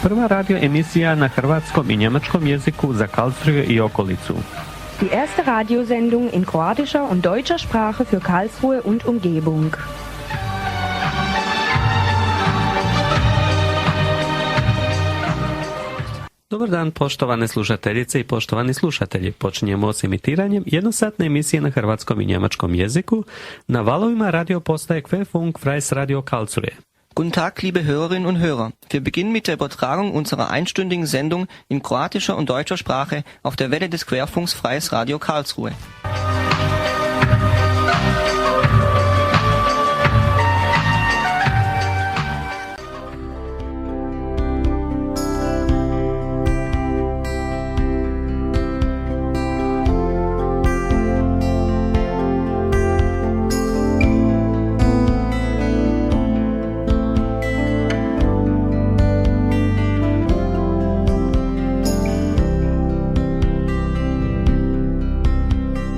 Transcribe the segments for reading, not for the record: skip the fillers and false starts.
prva radio emisija na hrvatskom i njemačkom jeziku za Karlsruhe i okolicu. Die erste Radiosendung in kroatischer und deutscher Sprache für Karlsruhe und Umgebung. Dobar dan, poštovane slušateljice i poštovani slušatelji. Počinjemo s emitiranjem jednosatne emisije na hrvatskom i njemačkom jeziku na valovima radio postaje Quellfunk Freies Radio Karlsruhe. Guten Tag, liebe Hörerinnen und Hörer. Wir beginnen mit der Übertragung unserer einstündigen Sendung in kroatischer und deutscher Sprache auf der Welle des Querfunks Freies Radio Karlsruhe.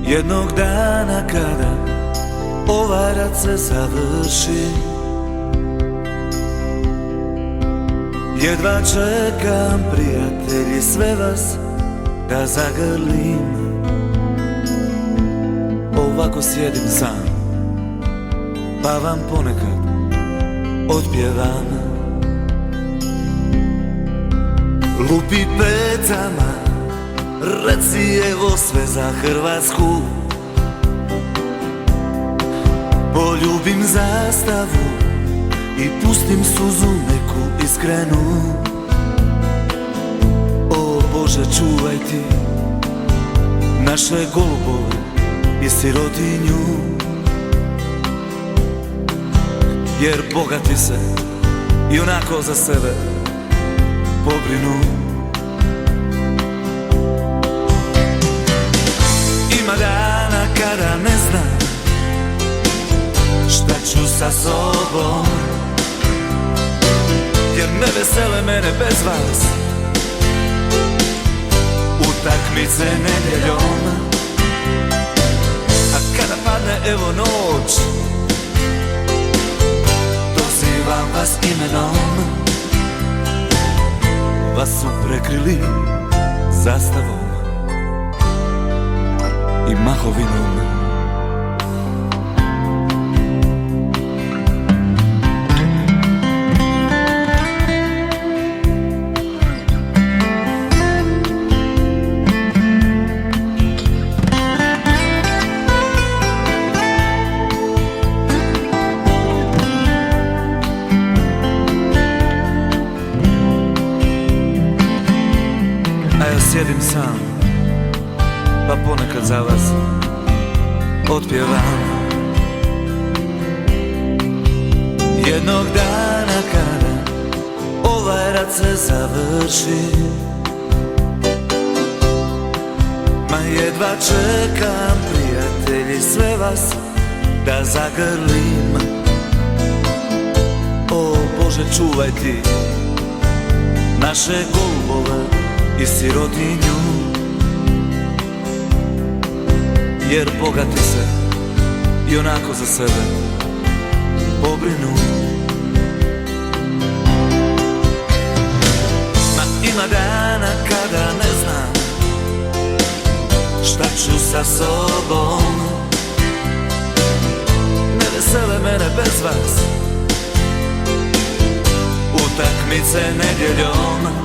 Jednog dana kada ovaj rat se završi, jedva čekam, prijatelji, sve vas da zagrlim. Ovako sjedim sam, pa vam ponekad otpjevam. Lupi petama, reci evo sve za Hrvatsku. Poljubim zastavu i pustim suzu neku iskrenu. O Bože, čuvaj ti naše golubove i sirotinju, jer bogati se i onako za sebe pobrinu. Ima dana kada ne znam šta ću sa sobom, jer ne vesele mene bez vas utakmice nedjeljom. A kada padne evo noć, dozivam vas imenom. Vas su prekrili zastavom i mahovinom. A ja sjedim sam, pa ponekad za vas otpjevam. Jednog dana kada ovaj rat se završi, ma jedva čekam, prijatelji, sve vas da zagrlim. O Bože, čuvaj ti naše golubove i sirotinju, jer bogati se i onako za sebe pobrinu. Ma ima dana kada ne znam šta ću sa sobom, ne vesele mene bez vas utakmice nedjeljom.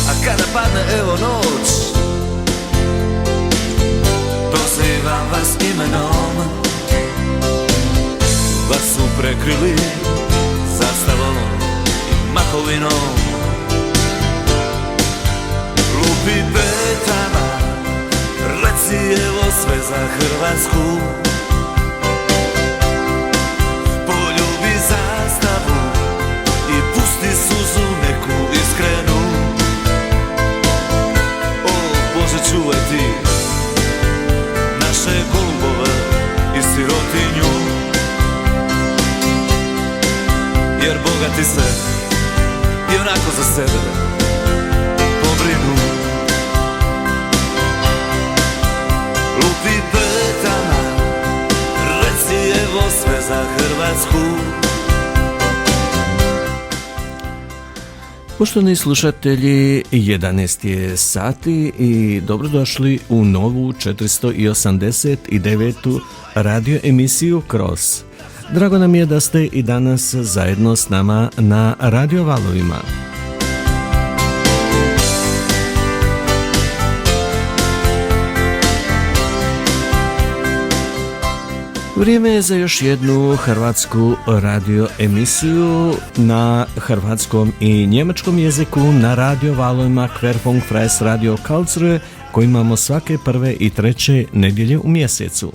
A kada padne evo noć, dozivam vas imenom. Vas su prekrili zastavom i mahovinom. Lupi petama, reci evo sve za Hrvatsku. Poljubi zastavu i pusti suzu neku iskrenu. O Bože, čuvaj ti naše golubove i sirotinju, jer bogati se i onako za sebe pobrinu. Lupi petama, reci evo sve za Hrvatsku. Poštovani slušatelji, 11 je sati i dobrodošli u novu 489. radio emisiju Kroz. Drago nam je da ste i danas zajedno s nama na radio valovima. Vrijeme je za još jednu hrvatsku radio emisiju na hrvatskom i njemačkom jeziku na radio valovima Querfunk Freies Radio Karlsruhe koji imamo svake prve i treće nedjelje u mjesecu.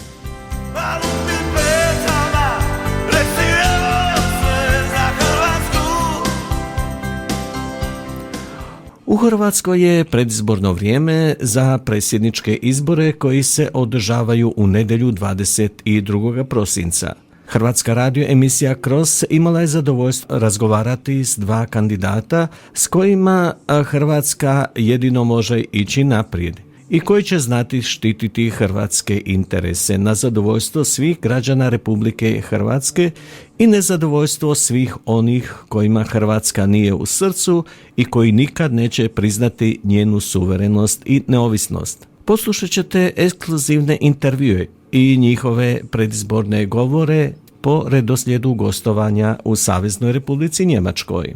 U Hrvatskoj je predizborno vrijeme za predsjedničke izbore koji se održavaju u nedjelju 22. prosinca. Hrvatska radio emisija Kroz imala je zadovoljstvo razgovarati s dva kandidata s kojima Hrvatska jedino može ići naprijed i koji će znati štititi hrvatske interese na zadovoljstvo svih građana Republike Hrvatske i nezadovoljstvo svih onih kojima Hrvatska nije u srcu i koji nikad neće priznati njenu suverenost i neovisnost. Poslušat ćete ekskluzivne intervjue i njihove predizborne govore po redoslijedu gostovanja u Saveznoj Republici Njemačkoj.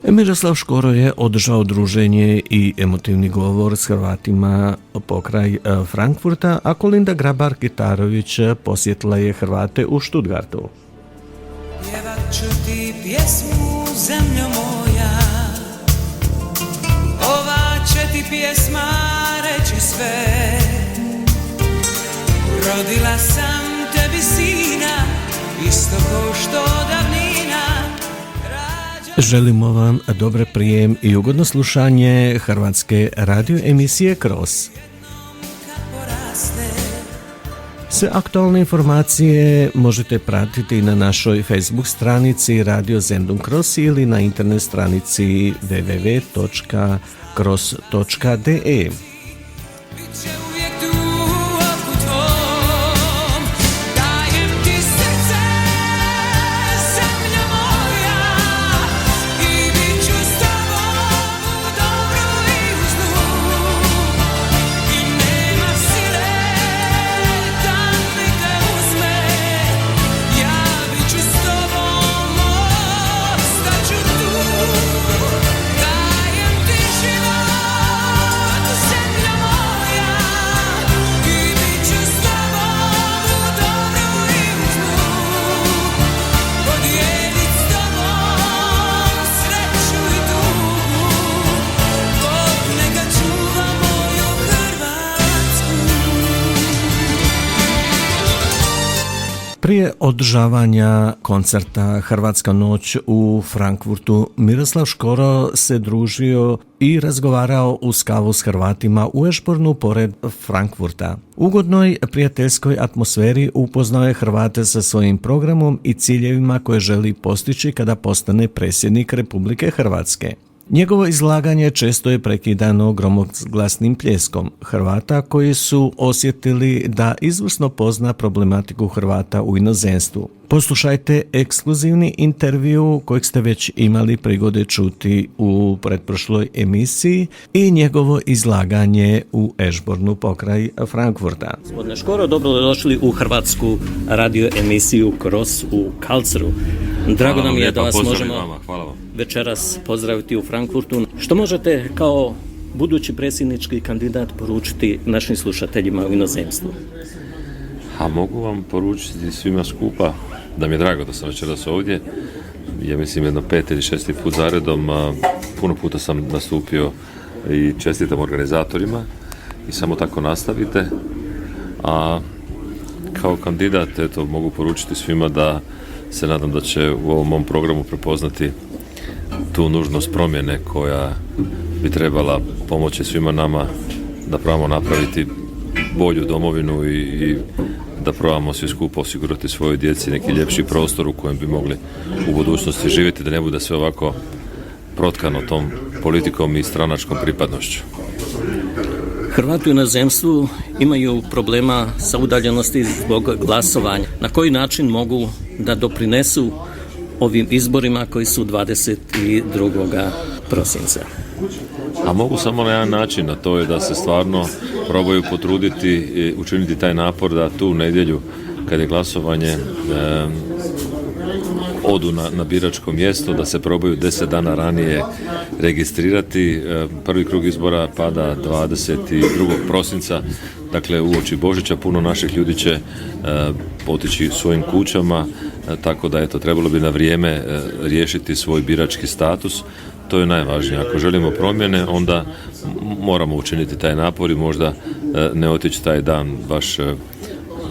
Miroslav Škoro je održao druženje i emotivni govor s Hrvatima pokraj Frankfurta, a Kolinda Grabar-Kitarović posjetila je Hrvate u Stuttgartu. Pjevat ću ti pjesmu, zemljo moja, ova će ti pjesma reći sve. Rodila sam tebi sina, isto ko što davnina. Želimo vam dobar prijem i ugodno slušanje hrvatske radio emisije Kroz. Sve aktualne informacije možete pratiti na našoj Facebook stranici Radio Sendung Kroz ili na internet stranici www.kroz.de. Prije održavanja koncerta Hrvatska noć u Frankfurtu, Miroslav Škoro se družio i razgovarao uz kavu s Hrvatima u Eschbornu pored Frankfurta. U ugodnoj prijateljskoj atmosferi upoznao je Hrvate sa svojim programom i ciljevima koje želi postići kada postane predsjednik Republike Hrvatske. Njegovo izlaganje često je prekidano gromoglasnim pljeskom Hrvata koji su osjetili da izvrsno pozna problematiku Hrvata u inozemstvu. Poslušajte ekskluzivni intervju kojeg ste već imali prigode čuti u pretprošloj emisiji i njegovo izlaganje u Eschbornu pokraj Frankfurta. Gospodine Škoro, dobrodošli u hrvatsku radio emisiju Kroz u Karlsruhe. Drago nam je da vas možemo večeras pozdraviti u Frankfurtu. Što možete kao budući predsjednički kandidat poručiti našim slušateljima u inozemstvu? A mogu vam poručiti svima skupa da mi je drago da sam večeras ovdje. Ja mislim jedno 5. ili 6. put zaredom. Puno puta sam nastupio i čestitam organizatorima i samo tako nastavite. A kao kandidat mogu poručiti svima da se nadam da će u ovom mom programu prepoznati tu nužnost promjene koja bi trebala pomoći svima nama da probamo napraviti bolju domovinu i da probamo svi skupo osigurati svojoj djeci neki ljepši prostor u kojem bi mogli u budućnosti živjeti, da ne bude sve ovako protkano tom politikom i stranačkom pripadnošću. Hrvati u inozemstvu imaju problema sa udaljenosti zbog glasovanja. Na koji način mogu da doprinesu ovim izborima koji su 22. prosinca? A mogu samo na jedan način, a to je da se stvarno probaju potruditi i učiniti taj napor da tu nedjelju kad je glasovanje odu na biračko mjesto, da se probaju 10 dana ranije registrirati. Prvi krug izbora pada 22. prosinca, dakle uoči Božića. Puno naših ljudi će otići svojim kućama, tako da eto, trebalo bi na vrijeme riješiti svoj birački status. To je najvažnije. Ako želimo promjene, onda moramo učiniti taj napor i možda ne otići taj dan baš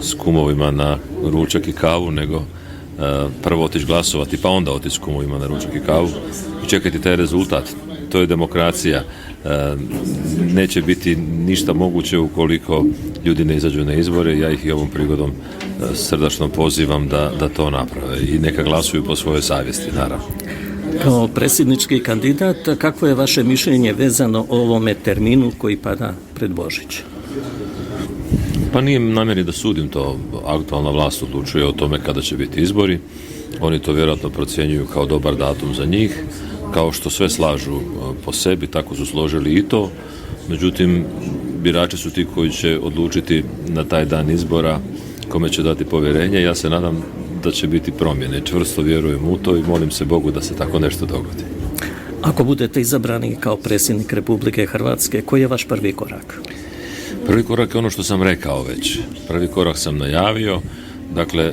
s kumovima na ručak i kavu, nego prvo otići glasovati, pa onda otići s kumovima na ručak i kavu i čekati taj rezultat. To je demokracija. Neće biti ništa moguće ukoliko ljudi ne izađu na izbore. Ja ih i ovom prigodom srdačno pozivam da to naprave i neka glasuju po svojoj savjesti, naravno. Kao predsjednički kandidat, kakvo je vaše mišljenje vezano o ovome terminu koji pada pred Božić? Pa nije namjeri da sudim to. Aktualna vlast odlučuje o tome kada će biti izbori. Oni to vjerojatno procjenjuju kao dobar datum za njih. Kao što sve slažu po sebi, tako su složili i to. Međutim, birači su ti koji će odlučiti na taj dan izbora kome će dati povjerenje. Ja se nadam da će biti promjene. Čvrsto vjerujem u to i molim se Bogu da se tako nešto dogodi. Ako budete izabrani kao predsjednik Republike Hrvatske, koji je vaš prvi korak? Prvi korak je ono što sam rekao već. Prvi korak sam najavio, dakle,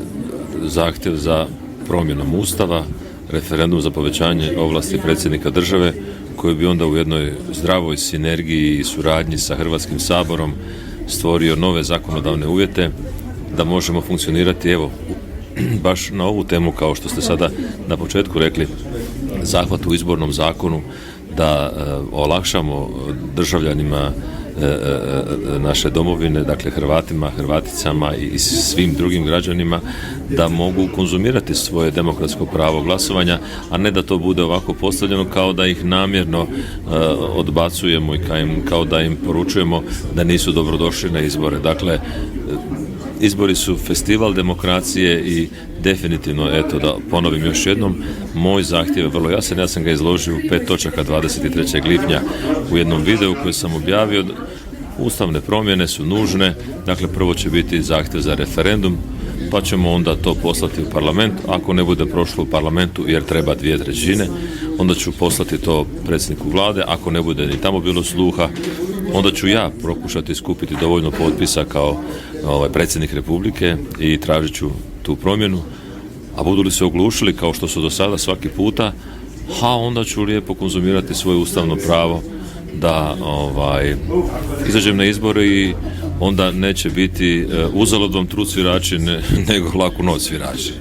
zahtjev za promjenom Ustava, referendum za povećanje ovlasti predsjednika države, koji bi onda u jednoj zdravoj sinergiji i suradnji sa Hrvatskim saborom stvorio nove zakonodavne uvjete da možemo funkcionirati, evo, baš na ovu temu, kao što ste sada na početku rekli, zahvat u izbornom zakonu, da olakšamo državljanima naše domovine, dakle Hrvatima, Hrvaticama i svim drugim građanima da mogu konzumirati svoje demokratsko pravo glasovanja, a ne da to bude ovako postavljeno kao da ih namjerno odbacujemo i kao da im poručujemo da nisu dobrodošli na izbore. Dakle, izbori su festival demokracije i definitivno, eto da ponovim još jednom, moj zahtjev je vrlo jasan, ja sam ga izložio u 5 točaka 23. lipnja u jednom videu koji sam objavio. Ustavne promjene su nužne, dakle prvo će biti zahtjev za referendum, pa ćemo onda to poslati u parlament. Ako ne bude prošlo u parlamentu jer treba 2/3, onda ću poslati to predsjedniku vlade. Ako ne bude ni tamo bilo sluha, onda ću ja pokušati skupiti dovoljno potpisa kao predsjednik Republike i tražit ću tu promjenu. A budu li se oglušili kao što su do sada svaki puta, onda ću lijepo konzumirati svoje ustavno pravo da izađem na izbore i onda neće biti uzalud vam trud svirači, nego laku noć svirači.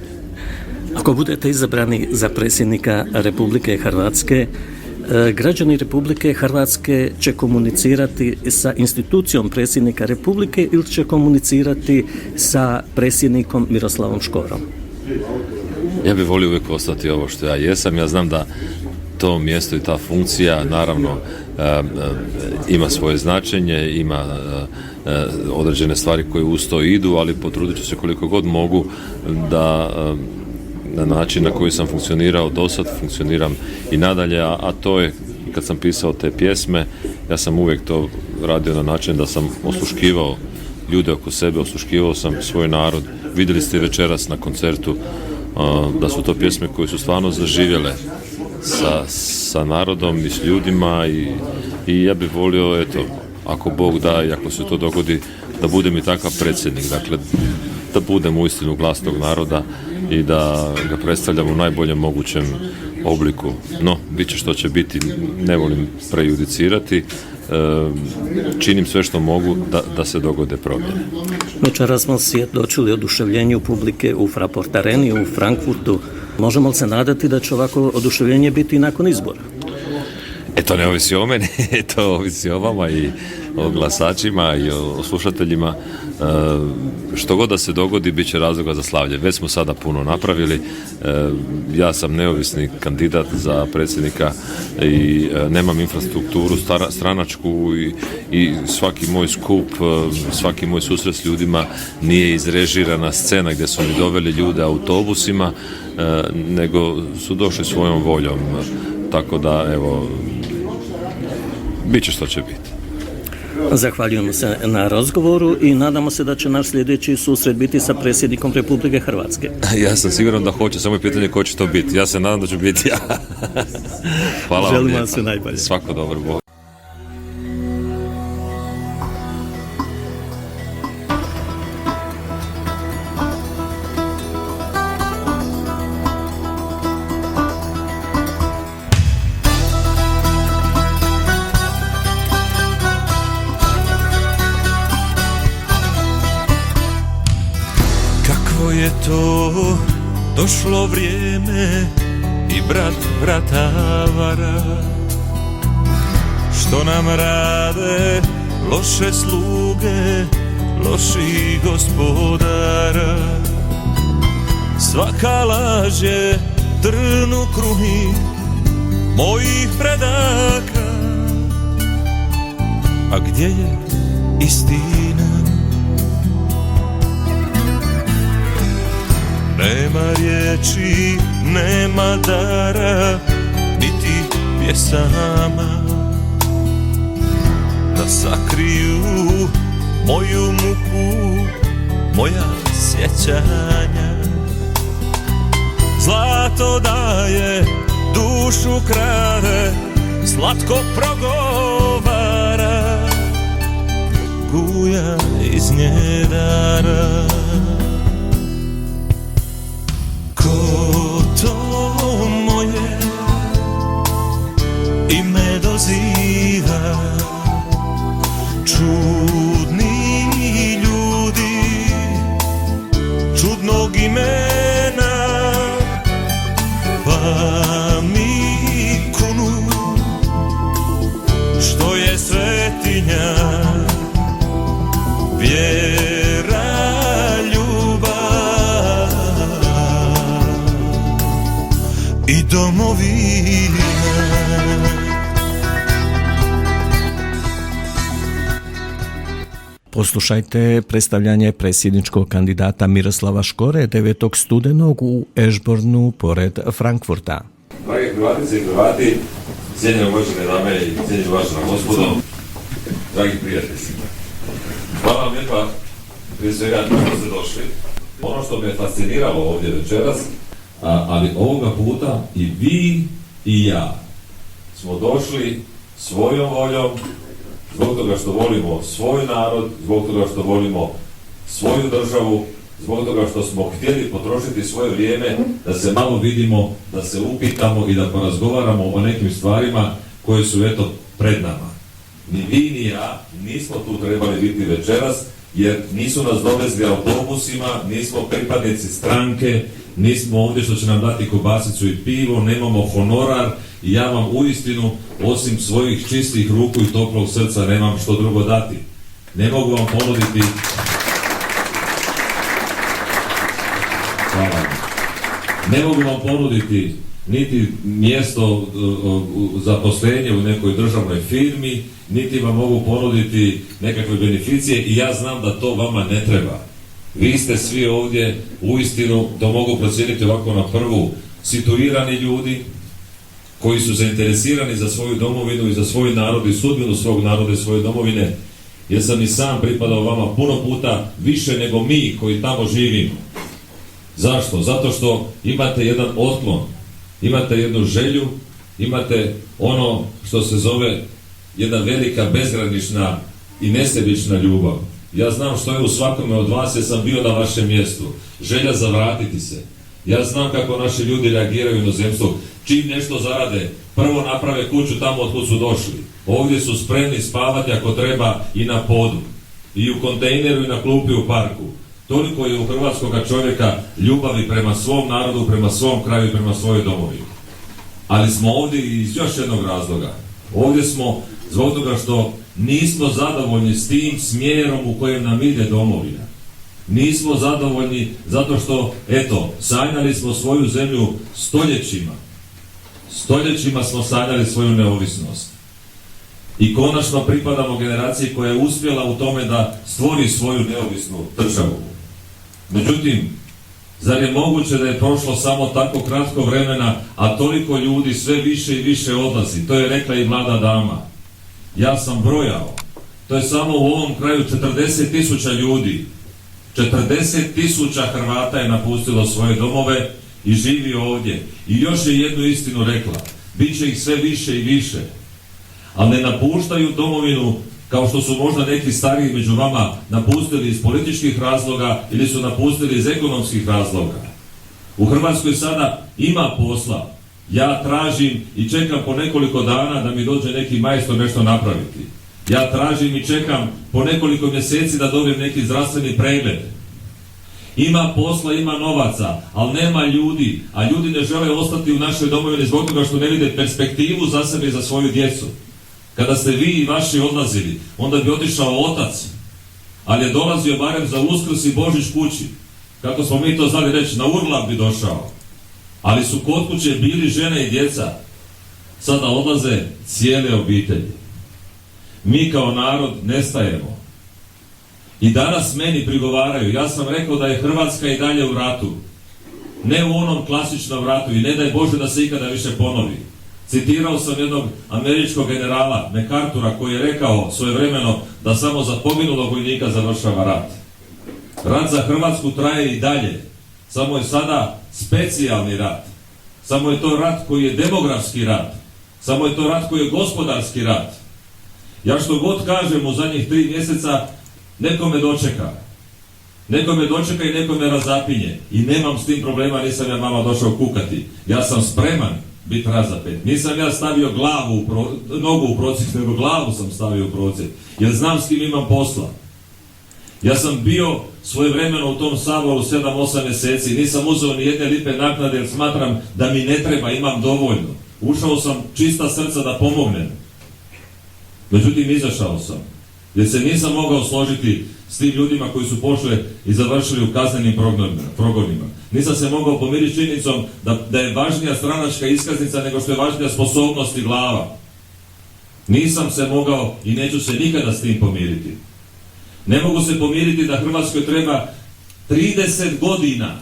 Ako budete izabrani za predsjednika Republike Hrvatske, građani Republike Hrvatske će komunicirati sa institucijom predsjednika Republike ili će komunicirati sa predsjednikom Miroslavom Škorom? Ja bih volio uvijek ostati ovo što ja jesam. Ja znam da to mjesto i ta funkcija naravno ima svoje značenje, ima određene stvari koje uz to idu, ali potrudit ću se koliko god mogu da na način na koji sam funkcionirao do sad, funkcioniram i nadalje, a to je kad sam pisao te pjesme, ja sam uvijek to radio na način da sam osluškivao ljude oko sebe, osluškivao sam svoj narod. Vidjeli ste večeras na koncertu da su to pjesme koje su stvarno zaživjele sa narodom i s ljudima i ja bih volio, eto, ako Bog da i ako se to dogodi, da budem i takav predsjednik, dakle da budem uistinu glas tog naroda i da ga predstavljam u najboljem mogućem obliku. No, bit će što će biti, ne volim prejudicirati, činim sve što mogu da se dogode promjene. Večeras smo svjedočili oduševljenju publike u Fraport Areni u Frankfurtu. Možemo li se nadati da će ovako oduševljenje biti i nakon izbora? To ne ovisi o meni, to ovisi o vama i o glasačima i o slušateljima. Što god da se dogodi, bit će razloga za slavlje. Već smo sada puno napravili. Ja sam neovisni kandidat za predsjednika i nemam infrastrukturu stranačku i svaki moj skup, svaki moj susret s ljudima nije izrežirana scena gdje su mi doveli ljude autobusima, nego su došli svojom voljom. Tako da, evo, Biće što će biti. Zahvaljujemo se na razgovoru i nadamo se da će naš sljedeći susret biti sa predsjednikom Republike Hrvatske. Ja sam siguran da hoće, samo je pitanje ko će to biti. Ja se nadam da ću biti ja. Hvala Želim vam vam sve najbolje. Svako dobro, Bog. Je to došlo vrijeme i brat brata vara, što nam rade loše sluge, loših gospodara. Svaka laž je trn u kruni mojih predaka, a gdje je istina? Nema riječi, nema dara, niti pjesama da sakriju moju muku, moja sjećanja. Zlato daje, dušu krade, slatko progovara, buja iz nje dara. Ko to moje ime doziva, čudni ljudi čudnog imena, pa mi kunu što je svetinja, vjera, i domovina. Poslušajte predstavljanje predsjedničkog kandidata Miroslava Škore 9. studenog u Eschbornu pored Frankfurta. Dragi Hrvatice i Hrvati, cijenjene uvažene dame i cijenjene uvažena gospodo, dragi prijatelji, hvala vam lijepa prije svega što ste došli. Ono što me fasciniralo ovdje večeras, ali ovoga puta i vi i ja smo došli svojom voljom, zbog toga što volimo svoj narod, zbog toga što volimo svoju državu, zbog toga što smo htjeli potrošiti svoje vrijeme da se malo vidimo, da se upitamo i da porazgovaramo o nekim stvarima koje su eto pred nama. Ni vi ni ja nismo tu trebali biti večeras, jer nisu nas dovezli autobusima, nismo pripadnici stranke, nismo ovdje što će nam dati kobasicu i pivo, nemamo honorar i ja vam uistinu, osim svojih čistih ruku i toplog srca, nemam što drugo dati. Ne mogu vam ponuditi... Ne mogu vam ponuditi niti mjesto zaposlenje u nekoj državnoj firmi, niti vam mogu ponuditi nekakve beneficije i ja znam da to vama ne treba. Vi ste svi ovdje, uistinu, to mogu procijeniti ovako na prvu, situirani ljudi koji su zainteresirani za svoju domovinu i za svoj narod i sudbinu svog naroda i svoje domovine, jer sam i sam pripadao vama puno puta više nego mi koji tamo živimo. Zašto? Zato što imate jedan otklon, imate jednu želju, imate ono što se zove jedna velika, bezgranična i nesebična ljubav. Ja znam što je u svakome od vas, jer sam bio na vašem mjestu. Želja za vratiti se. Ja znam kako naši ljudi reagiraju u inozemstvu. Čim nešto zarade, prvo naprave kuću tamo od kud su došli. Ovdje su spremni spavati ako treba i na podu. I u kontejneru i na klupi u parku. Toliko je u hrvatskoga čovjeka ljubavi prema svom narodu, prema svom kraju i prema svojoj domovini. Ali smo ovdje iz još jednog razloga. Ovdje smo zbog toga što nismo zadovoljni s tim smjerom u kojem nam ide domovina. Nismo zadovoljni zato što, eto, sanjali smo svoju zemlju stoljećima. Stoljećima smo sanjali svoju neovisnost. I konačno pripadamo generaciji koja je uspjela u tome da stvori svoju neovisnu državu. Međutim, zar je moguće da je prošlo samo tako kratko vremena, a toliko ljudi sve više i više odlazi? To je rekla i mlada dama. Ja sam brojao. To je samo u ovom kraju 40.000 ljudi. 40.000 Hrvata je napustilo svoje domove i živi ovdje. I još je jednu istinu rekla. Biće ih sve više i više. Ali ne napuštaju domovinu kao što su možda neki stariji među vama napustili iz političkih razloga ili su napustili iz ekonomskih razloga. U Hrvatskoj sada ima posla. Ja tražim i čekam po nekoliko dana da mi dođe neki majstor nešto napraviti. Ja tražim i čekam po nekoliko mjeseci da dobijem neki zdravstveni pregled. Ima posla, ima novaca, ali nema ljudi, a ljudi ne žele ostati u našoj domovini zbog toga što ne vide perspektivu za sebe i za svoju djecu. Kada ste vi i vaši odlazili, onda bi otišao otac, ali je dolazio barem za Uskrs i Božić kući. Kako smo mi to znali reći, na urlak bi došao. Ali su kod kuće bili žene i djeca. Sada odlaze cijele obitelji. Mi kao narod nestajemo. I danas meni prigovaraju. Ja sam rekao da je Hrvatska i dalje u ratu. Ne u onom klasičnom ratu i ne daj Bože da se ikada više ponovi. Citirao sam jednog američkog generala MacArthura koji je rekao svojevremeno da samo za poginulog vojnika završava rat. Rat za Hrvatsku traje i dalje. Samo je sada specijalni rat. Samo je to rat koji je demografski rat. Samo je to rat koji je gospodarski rat. Ja što god kažem u zadnjih 3 mjeseca, neko me dočeka. Neko me dočeka i neko me razapinje. I nemam s tim problema, nisam ja mama došao kukati. Ja sam spreman biti razapet. Nisam ja stavio nogu u procep, nego glavu sam stavio u procep. Jer znam s kim imam posla. Ja sam bio svojevremeno u tom Saboru 7-8 mjeseci. Nisam uzeo ni jedne lipe naknade jer smatram da mi ne treba, imam dovoljno. Ušao sam čista srca da pomognem. Međutim, izašao sam. Jer se nisam mogao složiti s tim ljudima koji su pošli i završili u kaznenim progonima. Nisam se mogao pomiriti činjenicom da je važnija stranačka iskaznica nego što je važnija sposobnost i glava. Nisam se mogao i neću se nikada s tim pomiriti. Ne mogu se pomiriti da Hrvatskoj treba 30 godina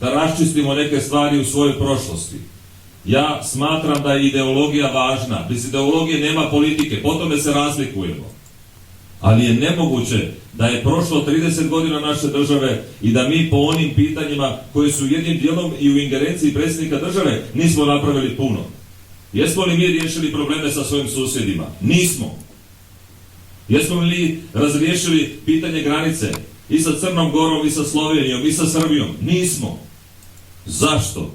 da raščistimo neke stvari u svojoj prošlosti. Ja smatram da je ideologija važna. Bez ideologije nema politike, po tome se razlikujemo. Ali je nemoguće da je prošlo 30 godina naše države i da mi po onim pitanjima koji su jednim dijelom i u ingerenciji predsjednika države nismo napravili puno. Jesmo li mi riješili probleme sa svojim susjedima? Nismo. Jesmo li razriješili pitanje granice i sa Crnom Gorom, i sa Slovenijom, i sa Srbijom? Nismo. Zašto?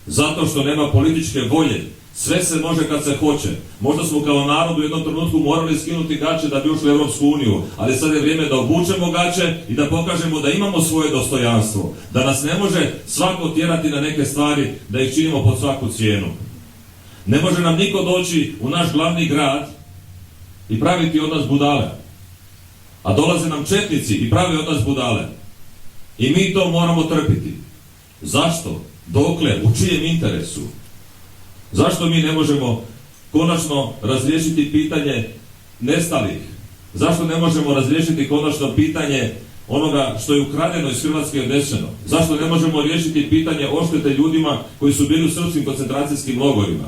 Zato što nema političke volje. Sve se može kad se hoće. Možda smo kao narod u jednom trenutku morali skinuti gaće da bi ušli u Europsku uniju, ali sad je vrijeme da obučemo gaće i da pokažemo da imamo svoje dostojanstvo. Da nas ne može svako tjerati na neke stvari, da ih činimo pod svaku cijenu. Ne može nam niko doći u naš glavni grad i praviti od nas budale. A dolaze nam četnici i pravi od nas budale. I mi to moramo trpiti. Zašto? Dokle? U čijem interesu? Zašto mi ne možemo konačno razriješiti pitanje nestalih? Zašto ne možemo razriješiti konačno pitanje onoga što je ukradeno iz Hrvatske i odneseno? Zašto ne možemo riješiti pitanje odštete ljudima koji su bili u srpskim koncentracijskim logorima?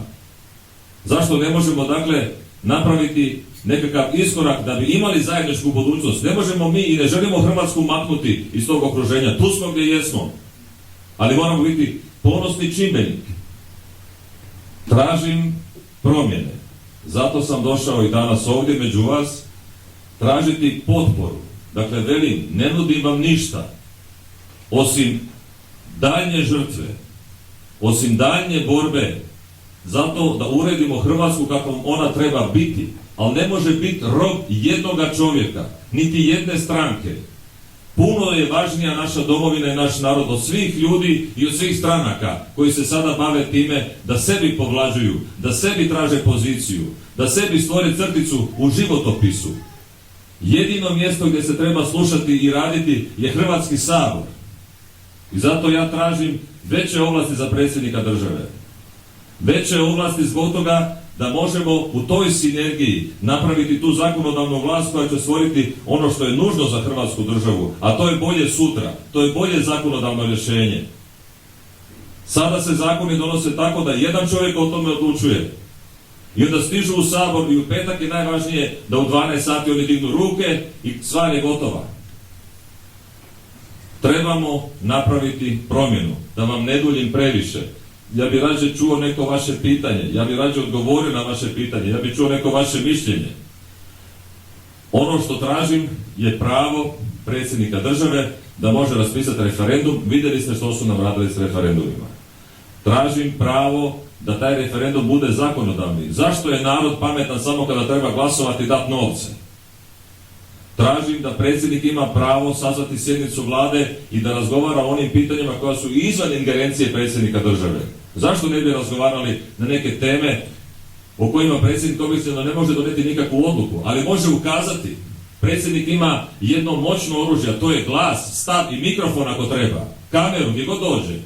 Zašto ne možemo, dakle, napraviti nekakav iskorak da bi imali zajedničku budućnost? Ne možemo mi i ne želimo Hrvatsku maknuti iz tog okruženja. Tu smo gdje jesmo. Ali moramo biti ponosni čimbenik. Tražim promjene. Zato sam došao i danas ovdje među vas tražiti potporu. Dakle, velim, ne nudim vam ništa osim daljnje žrtve, osim daljnje borbe zato da uredimo Hrvatsku kako ona treba biti. Ali ne može biti rob jednoga čovjeka, niti jedne stranke. Puno je važnija naša domovina i naš narod od svih ljudi i od svih stranaka koji se sada bave time da sebi povlađuju, da sebi traže poziciju, da sebi stvore crticu u životopisu. Jedino mjesto gdje se treba slušati i raditi je Hrvatski sabor. I zato ja tražim veće ovlasti za predsjednika države. Veće ovlasti zbog toga da možemo u toj sinergiji napraviti tu zakonodavnu vlast koja će stvoriti ono što je nužno za Hrvatsku državu, a to je bolje sutra, to je bolje zakonodavno rješenje. Sada se zakoni donose tako da jedan čovjek o tome odlučuje. I onda stižu u Sabor i u petak je najvažnije da u 12 sati oni dignu ruke i stvar je gotova. Trebamo napraviti promjenu, da vam ne duljim previše. Ja bi rađe čuo neko vaše pitanje, ja bi rađe odgovorio na vaše pitanje, ja bi čuo neko vaše mišljenje. Ono što tražim je pravo predsjednika države da može raspisati referendum. Vidjeli ste što su nam radili s referendumima. Tražim pravo da taj referendum bude zakonodavni. Zašto je narod pametan samo kada treba glasovati i dati novce? Tražim da predsjednik ima pravo sazvati sjednicu vlade i da razgovara o onim pitanjima koja su izvan ingerencije predsjednika države. Zašto ne bi razgovarali na neke teme o kojima predsjednik obično ne može donijeti nikakvu odluku, ali može ukazati. Predsjednik ima jedno moćno oružje, a to je glas, stav i mikrofon ako treba, kameru, gdje god dođe.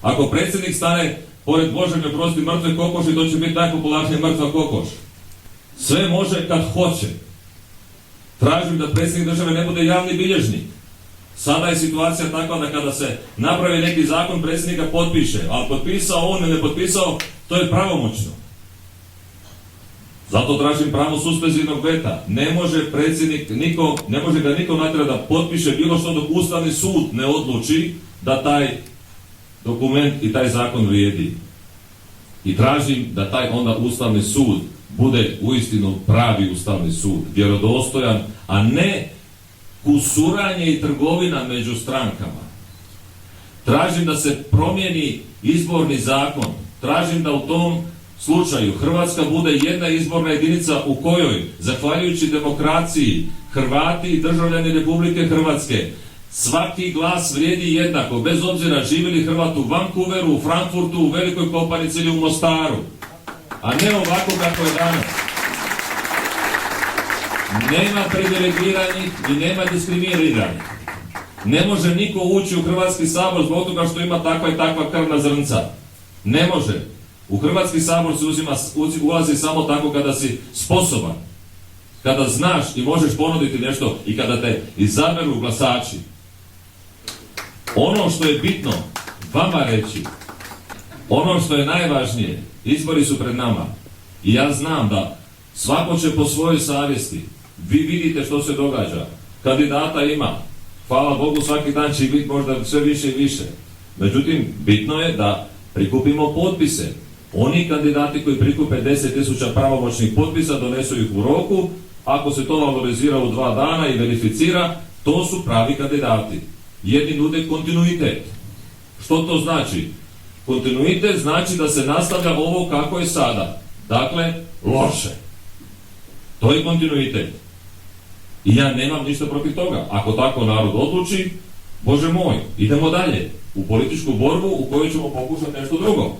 Ako predsjednik stane pored Bože me prosti mrtve kokoši, to će biti najpopularnija mrtva kokoš. Sve može kad hoće. Tražim da predsjednik države ne bude javni bilježnik. Sada je situacija takva da kada se napravi neki zakon, predsjednika potpiše, ali potpisao on ili ne potpisao, to je pravomoćno. Zato tražim pravo suspenzivnog veta. Ne može predsjednik, ne može ga niko natjerati da potpiše bilo što dok Ustavni sud ne odluči da taj dokument i taj zakon vrijedi. I tražim da taj onda Ustavni sud bude uistinu pravi Ustavni sud, vjerodostojan, a ne kusuranje i trgovina među strankama. Tražim da se promijeni izborni zakon. Tražim da u tom slučaju Hrvatska bude jedna izborna jedinica u kojoj, zahvaljujući demokraciji, Hrvati i državljani Republike Hrvatske, svaki glas vrijedi jednako, bez obzira živi li Hrvat u Vancouveru, u Frankfurtu, u Velikoj Kopanici ili u Mostaru. A ne ovako kako je danas. Nema privilegiranih i nema diskriminiranih. Ne može niko ući u Hrvatski sabor zbog toga što ima takva i takva krvna zrnca. Ne može. U Hrvatski sabor se ulazi samo tako kada si sposoban. Kada znaš i možeš ponuditi nešto i kada te izaberu glasači. Ono što je bitno vama reći, ono što je najvažnije, izbori su pred nama. I ja znam da svako će po svojoj savjesti. Vi vidite što se događa. Kandidata ima. Hvala Bogu, svaki dan će biti možda sve više i više. Međutim, bitno je da prikupimo potpise. Oni kandidati koji prikupe 10.000 pravomoćnih potpisa, donesu ih u roku. Ako se to valorizira u 2 dana i verificira, to su pravi kandidati. Jedni nude kontinuitet. Što to znači? Kontinuitet znači da se nastavlja ovo kako je sada. Dakle, loše. To je kontinuitet. I ja nemam ništa protiv toga. Ako tako narod odluči, Bože moj, idemo dalje. U političku borbu u kojoj ćemo pokušati nešto drugo.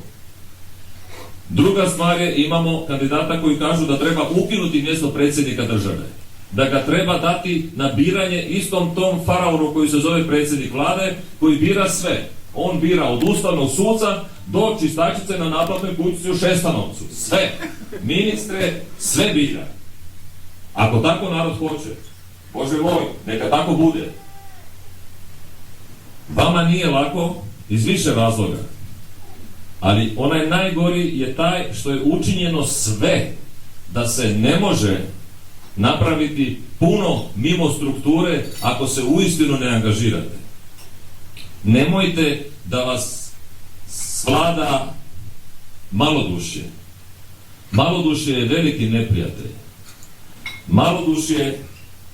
Druga stvar je, imamo kandidata koji kažu da treba ukinuti mjesto predsjednika države. Da ga treba dati na biranje istom tom faraonu koji se zove predsjednik vlade, koji bira sve. On bira od ustavnog suca do čistačice na naplatnoj kućici u Šestanovcu. Sve. Ministre, sve bira. Ako tako narod hoće, Bože moj, neka tako bude. Vama nije lako iz više razloga. Ali onaj najgori je taj što je učinjeno sve da se ne može napraviti puno mimo strukture ako se uistinu ne angažirate. Nemojte da vas svlada malodušje. Malodušje je veliki neprijatelj. Malodušje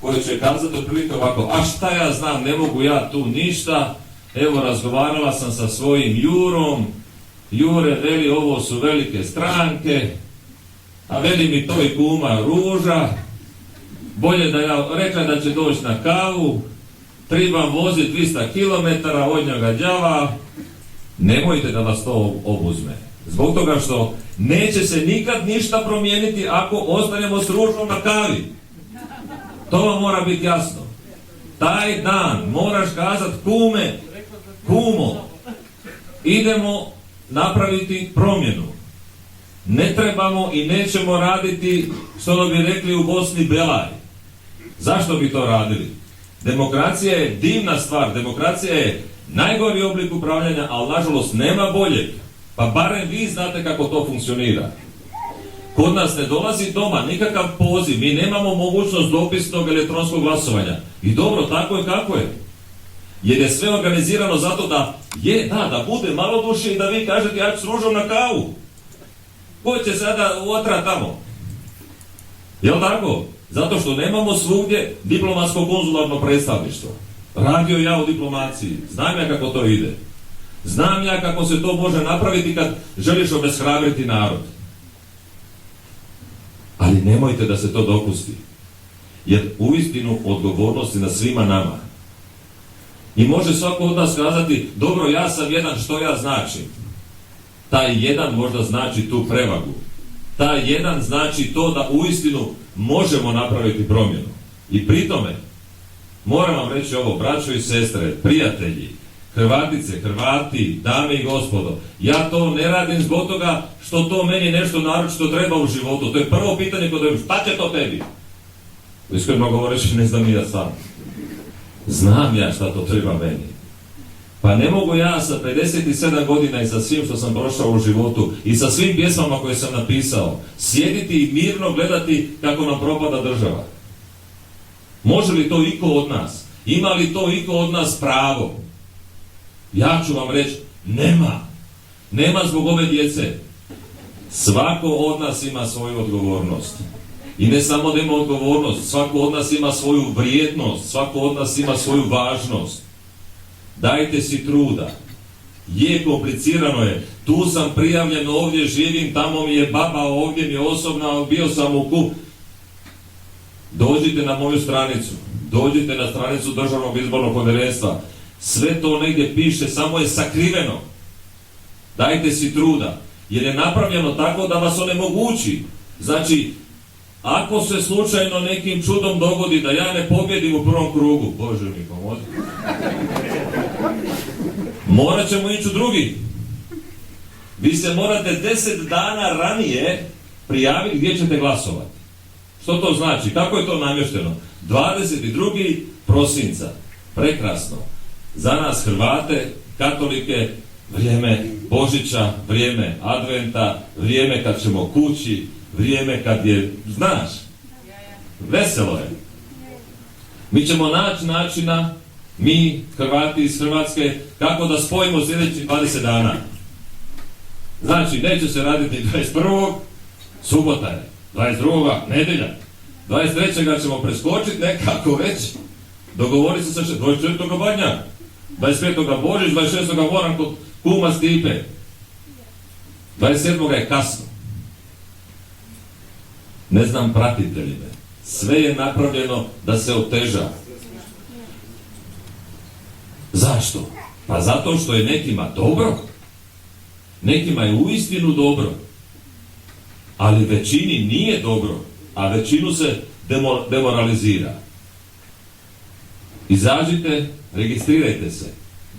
koje će kazati otprilike ovako, a šta ja znam, ne mogu ja tu ništa, evo razgovarala sam sa svojim Jurom, Jure veli ovo su velike stranke, a veli mi to i kuma Ruža, bolje da ja rekla da će doći na kavu, trebam voziti 200 km, od njega đava. Nemojte da vas to obuzme. Zbog toga što neće se nikad ništa promijeniti ako ostanemo s Ružom na kavi. To vam mora biti jasno. Taj dan moraš kazati kumo, idemo napraviti promjenu. Ne trebamo i nećemo raditi, što bi rekli u Bosni, belaj. Zašto bi to radili? Demokracija je divna stvar, demokracija je najgori oblik upravljanja, ali nažalost nema boljeg. Pa barem vi znate kako to funkcionira. Kod nas ne dolazi doma nikakav poziv, mi nemamo mogućnost dopisnog elektronskog glasovanja. I dobro, tako je kako je. Jer je sve organizirano zato da bude malodušje i da vi kažete ja ću s Ružom na kavu. Ko će sada otra tamo? Jel' tako? Zato što nemamo svugdje diplomatsko-konzularno predstavništvo. Radio ja u diplomaciji. Znam ja kako to ide. Znam ja kako se to može napraviti kad želiš obeshrabriti narod. Ali nemojte da se to dopusti. Jer uistinu odgovornost je na svima nama. I može svako od nas kazati, dobro, ja sam jedan, što ja značim? Taj jedan možda znači tu prevagu. Taj jedan znači to da uistinu možemo napraviti promjenu. I pri tome, moram vam reći ovo, braćo i sestre, prijatelji, Hrvatice, Hrvati, dame i gospodo, ja to ne radim zbog toga što to meni nešto naročito treba u životu. To je prvo pitanje kod ovim, šta će to tebi? Iskreno govoreći, ne znam ni ja sam. Znam ja šta to treba meni. Pa ne mogu ja sa 57 godina i sa svim što sam prošao u životu i sa svim pjesmama koje sam napisao sjediti i mirno gledati kako nam propada država. Može li to iko od nas? Ima li to iko od nas pravo? Ja ću vam reći, nema. Nema zbog ove djece. Svako od nas ima svoju odgovornost. I ne samo da ima odgovornost, svako od nas ima svoju vrijednost, svako od nas ima svoju važnost. Dajte si truda. Je, komplicirano je. Tu sam prijavljen, ovdje živim, tamo mi je baba, ovdje mi je osobna, bio sam u KUP. Dođite na moju stranicu. Dođite na stranicu Državnog izbornog povjerenstva. Sve to negdje piše, samo je sakriveno. Dajte si truda. Jer je napravljeno tako da vas onemogući. Znači, ako se slučajno nekim čudom dogodi da ja ne pobjedim u prvom krugu, Bože mi pomozi, morat ćemo ići u drugi. Vi se morate 10 dana ranije prijaviti gdje ćete glasovati. Što to znači? Kako je to namješteno? 22. prosinca. Prekrasno. Za nas Hrvate, katolike, vrijeme Božića, vrijeme Adventa, vrijeme kad ćemo kući, vrijeme kad je, znaš, veselo je. Mi ćemo naći načina, mi, Hrvati iz Hrvatske, kako da spojimo sljedećih 20 dana. Znači, neće se raditi 21. subota je, 22. nedjelja, 23. ćemo preskočiti nekako već, dogovoriti se sa 24. Badnja, 25. Božić, 26. moram kod kuma Stipe, 27. je kasno. Ne znam, pratite li me. Sve je napravljeno da se oteža. Zašto? Pa zato što je nekima dobro. Nekima je uistinu dobro. Ali većini nije dobro. A većinu se demoralizira. Izađite, registrirajte se.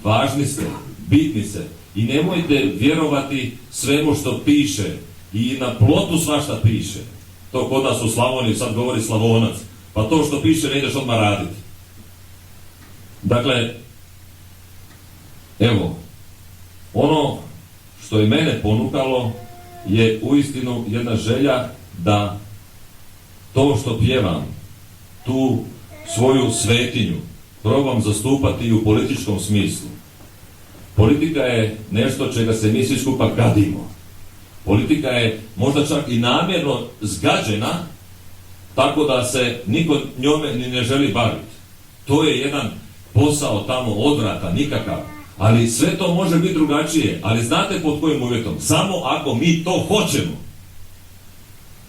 Važni ste, bitni ste. I nemojte vjerovati svemu što piše. I na plotu svašta piše. To kod nas u Slavoniji sad govori Slavonac. Pa to što piše ne ideš odmah raditi. Dakle, evo, ono što je mene ponukalo je uistinu jedna želja da to što pjevam, tu svoju svetinju, probam zastupati i u političkom smislu. Politika je nešto čega se mi svi skupa gadimo. Politika je možda čak i namjerno zgađena, tako da se niko njome ni ne želi baviti. To je jedan posao tamo odvrata, nikakav. Ali sve to može biti drugačije. Ali znate pod kojim uvjetom? Samo ako mi to hoćemo.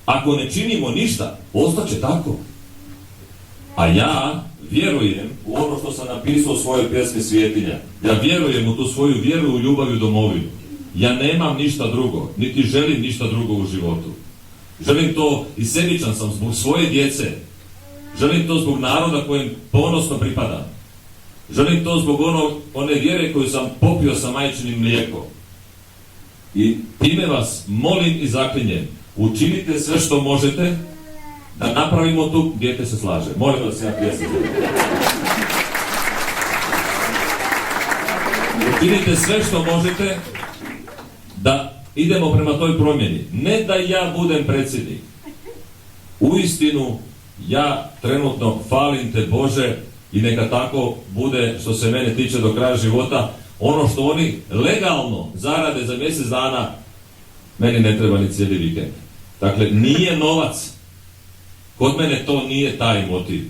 Ako ne činimo ništa, ostaće tako. A ja vjerujem u ono što sam napisao u svojoj pjesmi Svjetinja. Ja vjerujem u tu svoju vjeru u ljubav i domovinu. Ja nemam ništa drugo, niti želim ništa drugo u životu. Želim to i sebičan sam zbog svoje djece. Želim to zbog naroda kojem ponosno pripadam. Želim to zbog one vjere koju sam popio sa majčinim mlijekom. I time vas molim i zaklinjem, učinite sve što možete da napravimo tu, dijete se slaže. Molim vas, ja pjesam. Učinite sve što možete da idemo prema toj promjeni. Ne da ja budem predsjednik. Uistinu, ja trenutno falim te Bože i neka tako bude što se mene tiče do kraja života. Ono što oni legalno zarade za mjesec dana, meni ne treba ni cijeli vikend. Dakle, nije novac. Kod mene to nije taj motiv.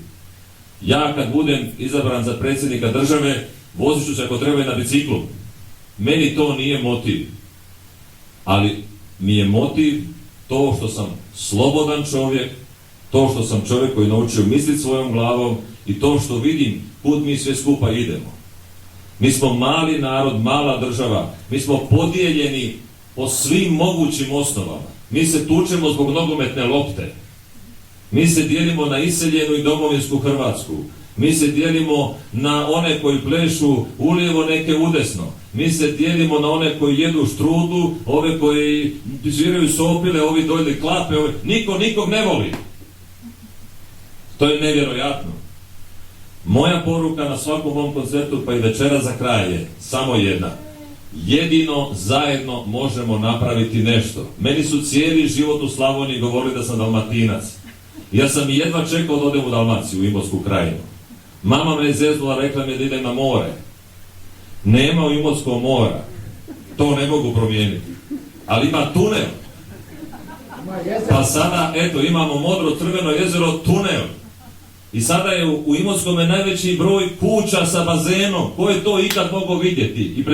Ja kad budem izabran za predsjednika države, vozit ću se ako treba i na biciklu. Meni to nije motiv. Ali mi je motiv to što sam slobodan čovjek, to što sam čovjek koji naučio misliti svojom glavom i to što vidim kud mi sve skupa idemo. Mi smo mali narod, mala država, mi smo podijeljeni po svim mogućim osnovama. Mi se tučemo zbog nogometne lopte. Mi se dijelimo na iseljenu i domovinsku Hrvatsku. Mi se dijelimo na one koji plešu ulijevo, neke udesno. Mi se dijelimo na one koji jedu štrudu, ove koji sviraju sopile, ovi dojde klape, niko nikog ne voli. To je nevjerojatno. Moja poruka na svakom ovom koncertu, pa i večera za kraj je samo jedna. Jedino zajedno možemo napraviti nešto. Meni su cijeli život u Slavoniji govorili da sam Dalmatinac. Ja sam i jedva čekao da odem u Dalmaciju, u Imotsku krajinu. Mama me je zeznula, rekla mi je da idem na more. Nema u Imotskom mora. To ne mogu promijeniti. Ali ima tunel. Pa sada, eto, imamo modro crveno jezero, tunel. I sada je u Imotskome najveći broj kuća sa bazenom. Ko je to ikad mogao vidjeti i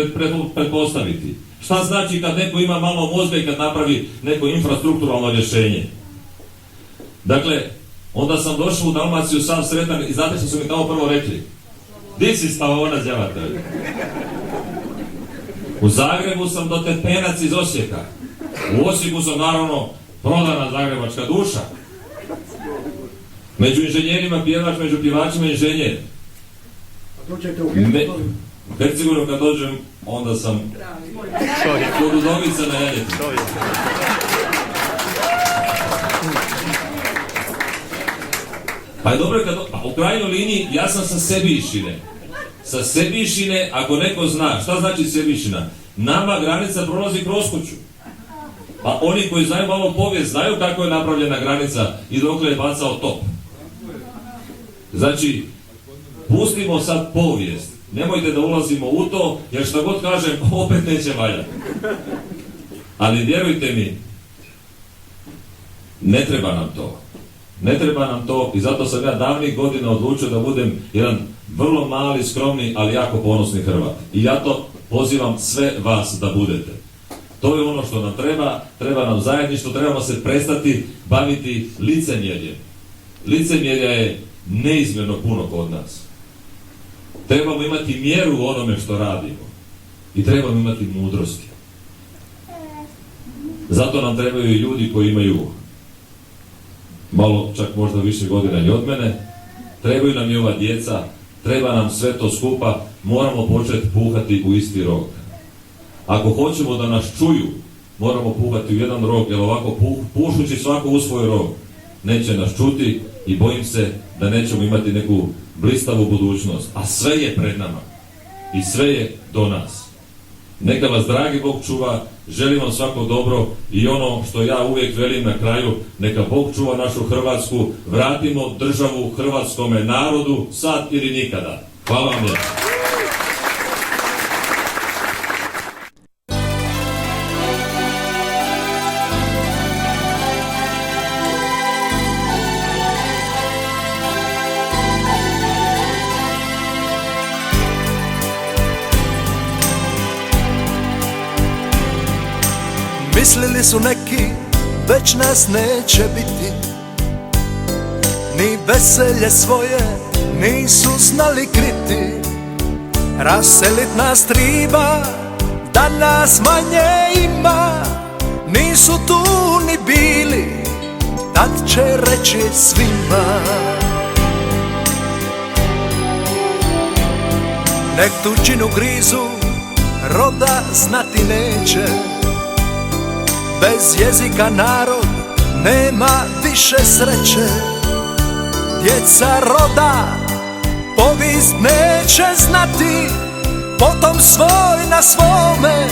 pretpostaviti? Šta znači kad neko ima malo mozga i kad napravi neko infrastrukturalno rješenje? Dakle, onda sam došao u Dalmaciju sam sretan i znate što su mi tamo prvo rekli? Di si Slavona djevatelj? U Zagrebu sam do Tepenac iz Osijeka. U Osijeku sam naravno prodana zagrebačka duša. Među inženjerima pjevač, među pjevačima inženjer. U Hercegovinu kad dođem, onda sam kod Udovica na Janjeti. Pa je dobro kad... Pa u krajnjoj liniji ja sam sa Sebišine. Sa Sebišine, ako neko zna, šta znači Sebišina? Nama granica prolazi kroz kuću. Pa oni koji znaju malo povijest, znaju kako je napravljena granica i dokle je bacao top. Znači, pustimo sad povijest. Nemojte da ulazimo u to, jer što god kažem, opet neće valjati. Ali vjerujte mi, ne treba nam to. Ne treba nam to i zato sam ja davnih godina odlučio da budem jedan vrlo mali, skromni, ali jako ponosni Hrvat. I ja to pozivam sve vas da budete. To je ono što nam treba nam zajedništvo, trebamo se prestati baviti licemjerjem. Licemjerja je neizmjerno puno kod nas. Trebamo imati mjeru u onome što radimo. I trebamo imati mudrosti. Zato nam trebaju i ljudi koji imaju malo čak možda više godina i od mene. Trebaju nam i ova djeca. Treba nam sve to skupa. Moramo početi puhati u isti rog. Ako hoćemo da nas čuju, moramo puhati u jedan rog, jer ovako pušući svako u svoj rog, neće nas čuti i bojim se da nećemo imati neku blistavu budućnost. A sve je pred nama. I sve je do nas. Neka vas dragi Bog čuva, želim vam svako dobro i ono što ja uvijek velim na kraju, neka Bog čuva našu Hrvatsku, vratimo državu hrvatskome narodu, sad ili nikada. Hvala vam lijepo. Mislili su neki, već nas neće biti, ni veselje svoje nisu znali kriti. Raselit nas triba, da nas manje ima, nisu tu ni bili, tad će reći svima. Nek tuđinu grizu, roda znati neće, bez jezika narod nema više sreće. Djeca roda povijest neće znati, potom svoj na svome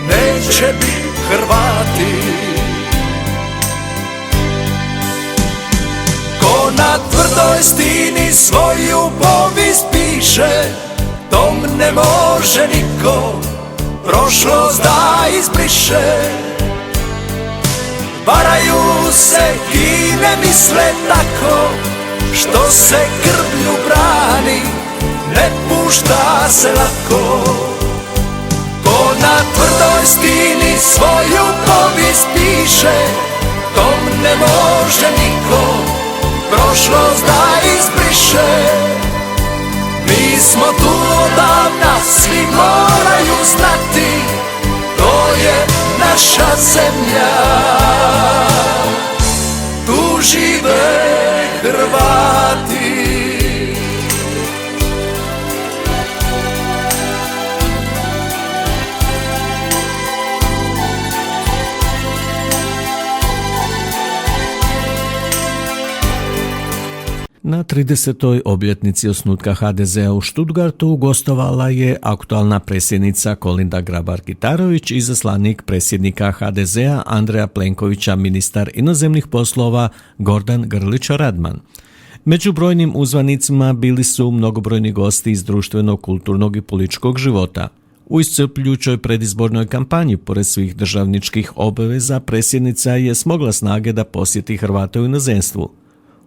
neće biti Hrvati. Ko na tvrdoj stini svoju povijest piše, tom ne može niko prošlost da izbriše. Varaju se i ne misle tako, što se krvlju brani, ne pušta se lako. Ko na tvrdoj stini svoju povijest piše, tom ne može niko prošlost da izbriše. Mi smo tu odavna, svi moraju znati, to je naša zemlja. Tu žive Hrvati. Na 30. obljetnici osnutka HDZ-a u Stuttgartu gostovala je aktualna predsjednica Kolinda Grabar-Kitarović i izaslanik predsjednika HDZ-a Andreja Plenkovića, ministar inozemnih poslova Gordan Grlić-Radman. Među brojnim uzvanicima bili su mnogobrojni gosti iz društvenog, kulturnog i političkog života. U iscrpljujućoj predizbornoj kampanji, pored svih državničkih obaveza, predsjednica je smogla snage da posjeti Hrvate u inozemstvu.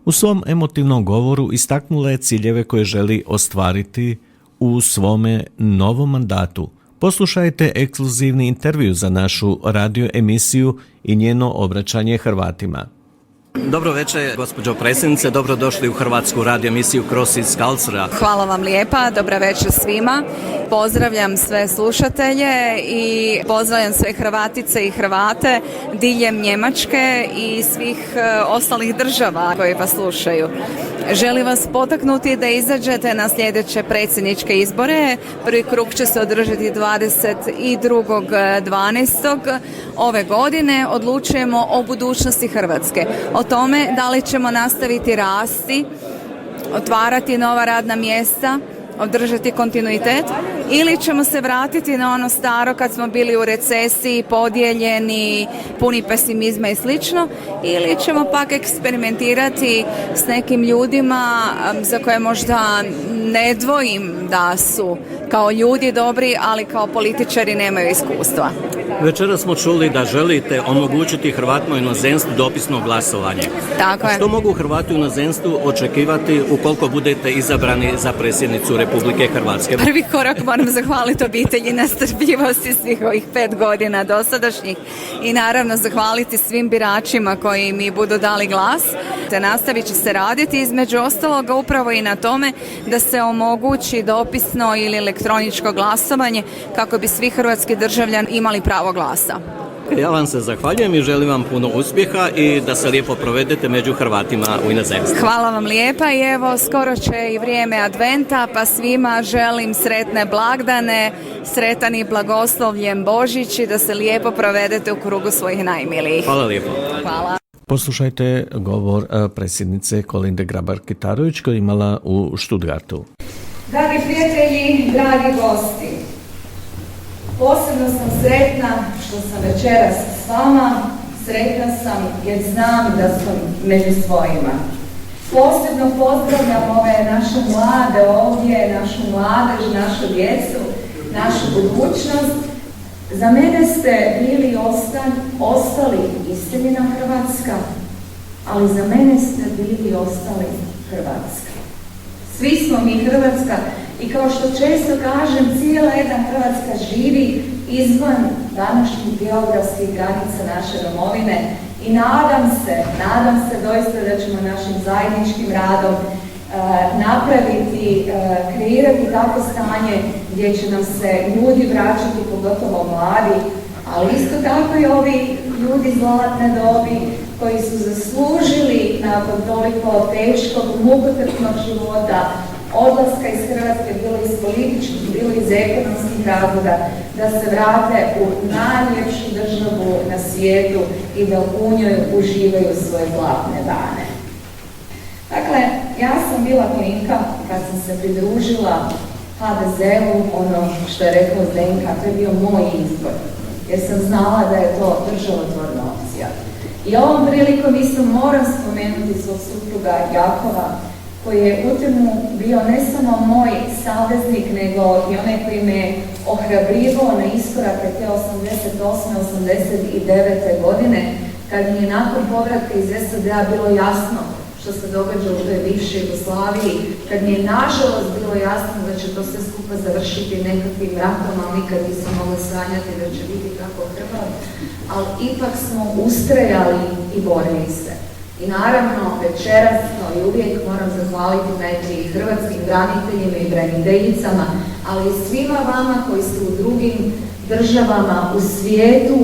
U svom emotivnom govoru istaknula je ciljeve koje želi ostvariti u svome novom mandatu. Poslušajte ekskluzivni intervju za našu radio emisiju i njeno obraćanje Hrvatima. Dobro večer, gospođo predsjednice, dobrodošli u Hrvatsku radio emisiju Cross iz Karlsruhe. Hvala vam lijepa, dobra večer svima. Pozdravljam sve slušatelje i pozdravljam sve Hrvatice i Hrvate diljem Njemačke i svih ostalih država koji vas slušaju. Želim vas potaknuti da izađete na sljedeće predsjedničke izbore. Prvi krug će se održati 22.12. ove godine. Odlučujemo o budućnosti Hrvatske. O tome da li ćemo nastaviti rasti, otvarati nova radna mjesta, održati kontinuitet ili ćemo se vratiti na ono staro kad smo bili u recesiji, podijeljeni, puni pesimizma i slično, ili ćemo pak eksperimentirati s nekim ljudima za koje možda ne dvojim da su kao ljudi dobri, ali kao političari nemaju iskustva. Večeras smo čuli da želite omogućiti Hrvatima u inozemstvu dopisno glasovanje. Tako je. Što mogu Hrvati u inozemstvu očekivati ukoliko budete izabrani za predsjednicu Republike Hrvatske? Prvi korak moram zahvaliti obitelji na strpljivosti svih ovih 5 godina dosadašnjih i naravno zahvaliti svim biračima koji mi budu dali glas. Te nastavit će se raditi između ostaloga upravo i na tome da se omogući dopisno ili elektroničko glasovanje kako bi svi hrvatski državljani imali pravo glasa. Ja vam se zahvaljujem i želim vam puno uspjeha i da se lijepo provedete među Hrvatima u inozemstvu. Hvala vam lijepa i evo skoro će i vrijeme adventa, pa svima želim sretne blagdane, sretan i blagoslovljen Božić i da se lijepo provedete u krugu svojih najmilijih. Hvala lijepo. Hvala. Poslušajte govor predsjednice Kolinde Grabar-Kitarović koja je imala u Stuttgartu. Dragi prijatelji, dragi gosti, posebno sam sretna što sam večeras s vama, sretna sam jer znam da sam među svojima. Posebno pozdravljam ove naše mlade ovdje, našu mladež, našu djecu, našu budućnost. Za mene ste bili ostali iseljena Hrvatska, ali za mene ste bili ostali Hrvatska. Svi smo mi Hrvatska i kao što često kažem, cijela jedna Hrvatska živi izvan današnjih geografskih granica naše domovine i nadam se doista da ćemo našim zajedničkim radom napraviti, kreirati takvo stanje gdje će nam se ljudi vraćati, pogotovo mladi, ali isto tako i ovi ljudi zlatne dobi koji su zaslužili nakon toliko teškog, mukotrpnog života, odlaska iz Hrvatske, bilo iz političkih, bilo iz ekonomskih razloga, da se vrate u najljepšu državu na svijetu i da u njoj uživaju svoje zlatne dane. Dakle, ja sam bila klinka kad sam se pridružila HDZ-u, ono što je rekao Zdenka, to je bio moj izbor. jer sam znala da je to državotvorna opcija. I ovom prilikom isto moram spomenuti svog supruga Jakova, koji je u temu bio ne samo moj saveznik, nego i onaj koji me ohrabrivao na iskorake te 88. 89. godine, kad mi je nakon povratka iz SAD-a bilo jasno što se događa u toj bivšoj Jugoslaviji, kad mi je nažalost bilo jasno da će to sve skupa završiti nekakvim ratom, ali nikad nisam mogla sanjati da će biti tako krvav, ali ipak smo ustrajali i borili se. I naravno, večeras, kao i uvijek, moram zahvaliti najprije hrvatskim braniteljima i braniteljicama, ali i svima vama koji ste u drugim državama u svijetu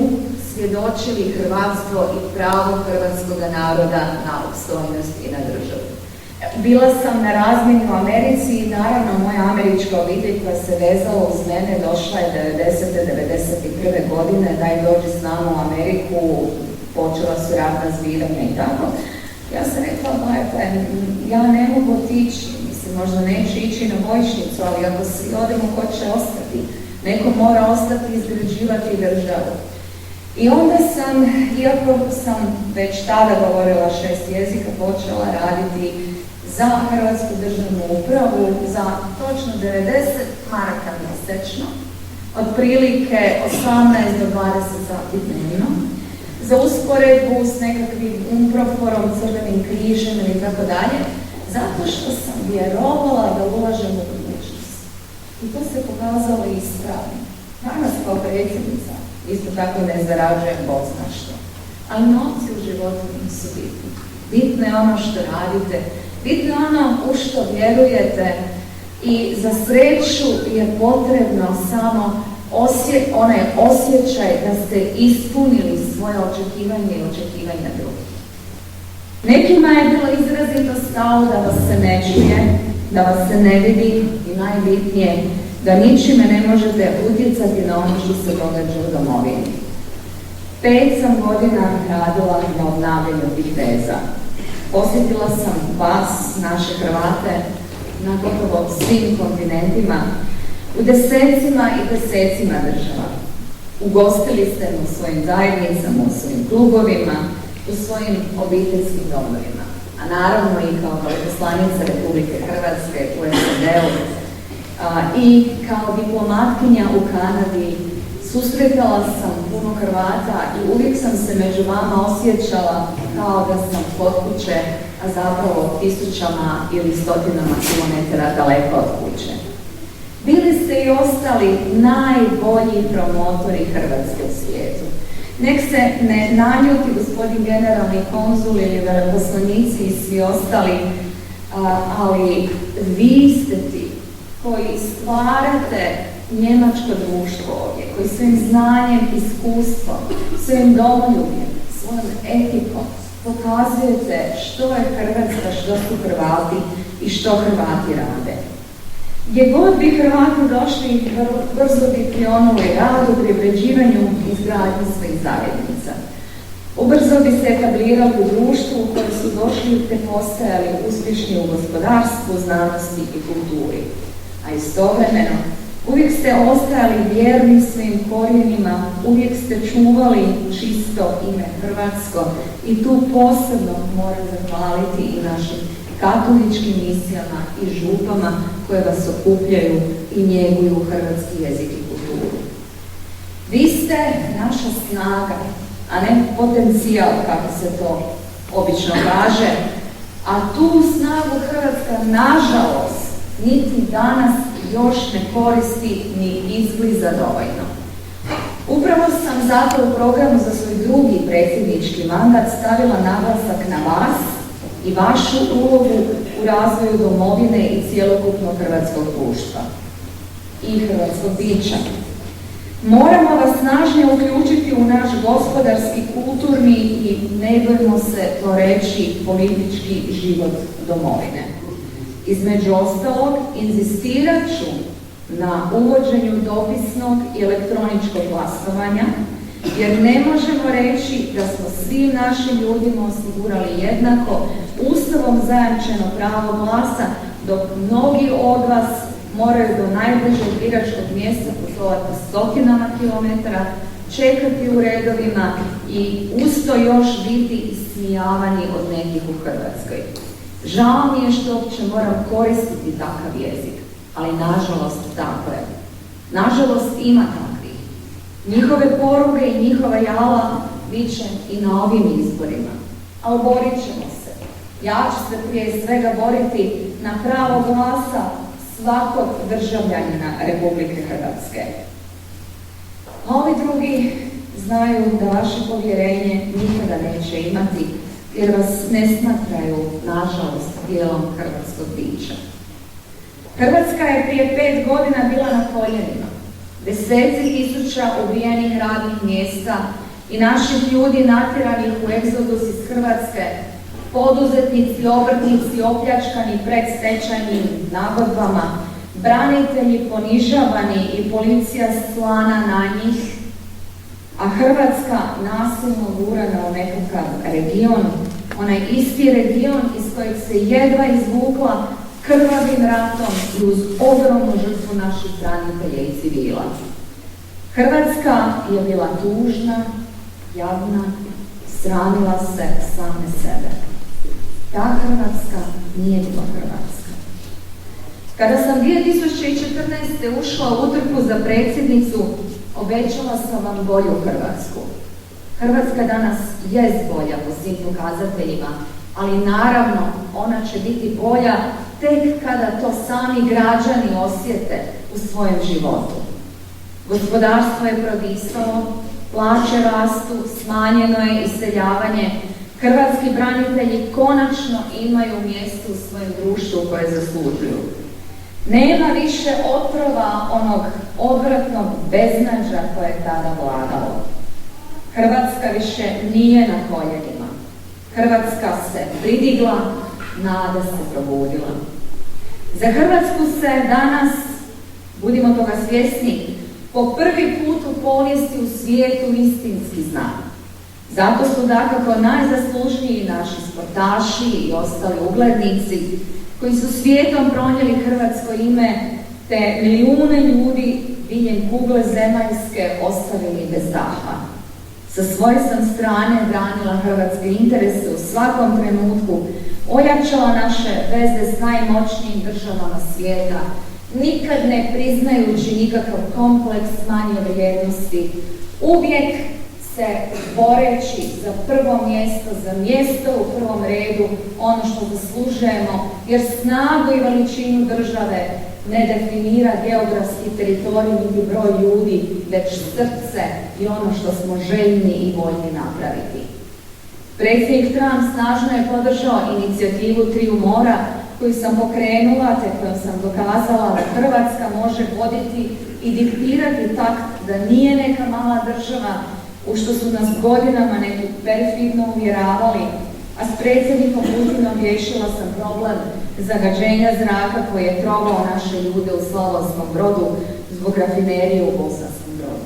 svjedočili hrvatstvo i pravo hrvatskog naroda na opstojnost i na državu. Bila sam na razmjeni u Americi i naravno moja američka obitelj koja se vezala uz mene došla je 90. 91. godine da je dođe s nama u Ameriku, počela su ratna zbivanja i tako. Ja sam rekla, ja ne mogu otići, mislim možda neću ići na bojišnicu, ali ako svi odemo, ko će ostati? Neko mora ostati i izgrađivati državu. I onda sam, iako sam već tada govorila 6 jezika, počela raditi za Hrvatsku državnu upravu za točno 90 maraka mjesečno, otprilike 18 do 20 sati dnevno, za usporedbu s nekakvim Umproforom, Crvenim križem ili tako dalje, zato što sam vjerovala da ulažem u budućnost. I to se pokazalo ispravno. Danas kao predsjednica isto tako ne zarađujem Bog zna što. Ali novci u životu nisu bitni. Bitno je ono što radite, bitno je ono u što vjerujete i za sreću je potrebno samo onaj osjećaj da ste ispunili svoje očekivanje i očekivanja drugih. Nekima je bilo izrazito stalo da vas se ne čuje, da vas se ne vidi i najbitnije da ničime ne možete utjecati na ono što se događa u domovini. 5 sam godina radila na obnavljanju tih veza. Posjetila sam vas, naše Hrvate, na gotovo svim kontinentima, u desecima i desecima država. Ugostili ste me u svojim zajednicama, u svojim klubovima, u svojim obiteljskim domovima. A naravno i kao veleposlanica Republike Hrvatske u SAD-u i kao diplomatkinja u Kanadi susretala sam puno Hrvata i uvijek sam se među vama osjećala kao da sam kod kuće, a zapravo tisućama ili stotinama kilometara daleko od kuće. Bili ste i ostali najbolji promotori Hrvatske u svijetu. Nek se ne naljuti gospodin generalni konzul ili veleposlanici i svi ostali, ali vi ste ti koji stvarate njemačko društvo ovdje, koji svojim znanjem, iskustvom, svojim domoljubljem, svojom etikom pokazujete što je Hrvatska, što su Hrvati i što Hrvati rade. Gdje god bi Hrvati došli, brzo bi prionuli radu, privređivanju i izgradnji svojih zajednica. Ubrzo bi se etablirali u društvu u kojem su došli te postajali uspješni u gospodarstvu, znanosti i kulturi. A istovremeno, uvijek ste ostajali vjerni svojim korijenima, uvijek ste čuvali čisto ime hrvatsko i tu posebno moram zahvaliti i našim katoličkim misijama i župama koje vas okupljaju i njeguju hrvatski jezik i kulturu. Vi ste naša snaga, a ne potencijal, kako se to obično kaže, a tu snagu Hrvatska, nažalost, niti danas još ne koristi ni izbliza dovoljno. Upravo sam zato u programu za svoj drugi predsjednički mandat stavila naglasak na vas i vašu ulogu u razvoju domovine i cjelokupnog hrvatskog društva i hrvatskog bića. Moramo vas snažnije uključiti u naš gospodarski, kulturni i, ne bojmo se to reći, politički život domovine. Između ostalog, inzistirat ću na uvođenju dopisnog i elektroničkog glasovanja, jer ne možemo reći da smo svim našim ljudima osigurali jednako Ustavom zajamčeno pravo glasa, dok mnogi od vas moraju do najbližeg biračkog mjesta putovati stotinama kilometara, čekati u redovima i usto još biti ismijavani od nekih u Hrvatskoj. Žao mi je što uopće moram koristiti takav jezik, ali nažalost tako je. Nažalost ima takvih. Njihove poruge i njihova jala bit će i na ovim izborima, ali borit ćemo se. Ja ću se prije svega boriti na pravo glasa svakog državljanina Republike Hrvatske. A ovi drugi znaju da vaše povjerenje nikada neće imati, jer vas ne smatraju, nažalost, dijelom hrvatskog bića. Hrvatska je prije 5 godina bila na koljenima. Deseci tisuća ubijenih radnih mjesta i naših ljudi natjeranih u egzodus iz Hrvatske, poduzetnici, obrtnici opljačkani predstečajnim nagodbama, branitelji ponižavani i policija slana na njih, a Hrvatska nasilno gurana u nekakav region, onaj isti region iz kojeg se jedva izvukla krvavim ratom i uz ogromnu žrtvu naših branitelja i civila. Hrvatska je bila tužna, jadna, sramila se same sebe. Ta Hrvatska nije bila Hrvatska. Kada sam 2014. ušla u utrku za predsjednicu, obećala sam vam bolju Hrvatsku. Hrvatska danas jest bolja po svim pokazateljima, ali naravno ona će biti bolja tek kada to sami građani osjete u svojem životu. Gospodarstvo je prodisalo, plaće rastu, smanjeno je iseljavanje, hrvatski branitelji konačno imaju mjesto u svojem društvu koje zaslužuju. Nema više otrova onog odvratnog beznađa koje je tada vladalo. Hrvatska više nije na koljenima. Hrvatska se pridigla, nada se probudila. Za Hrvatsku se danas, budimo toga svjesni, po prvi put u povijesti u svijetu istinski zna. Zato su dakako najzaslužniji naši sportaši i ostali uglednici koji su svijetom pronijeli hrvatsko ime, te milijune ljudi diljem kugle zemaljske ostavili bez daha. Sa svoje sam strane branila hrvatske interese u svakom trenutku, ojačala naše veze s najmoćnijim državama svijeta, nikad ne priznajući nikakav kompleks manje vrijednosti, uvijek se boreći za prvo mjesto, za mjesto u prvom redu, ono što zaslužujemo, jer snagu i veličinu države ne definira geografski teritorij niti broj ljudi, već srce i ono što smo željni i voljni napraviti. Predsjednik Trump snažno je podržao inicijativu Triju mora koju sam pokrenula, te kojom sam dokazala da Hrvatska može voditi i diktirati takt, da nije neka mala država u što su nas godinama neki perfidno uvjeravali, a s predsjednikom Putinom riješila sam problem zagađenja zraka koji je trovao naše ljude u Slavonskom Brodu zbog rafinerije u Bosanskom Brodu.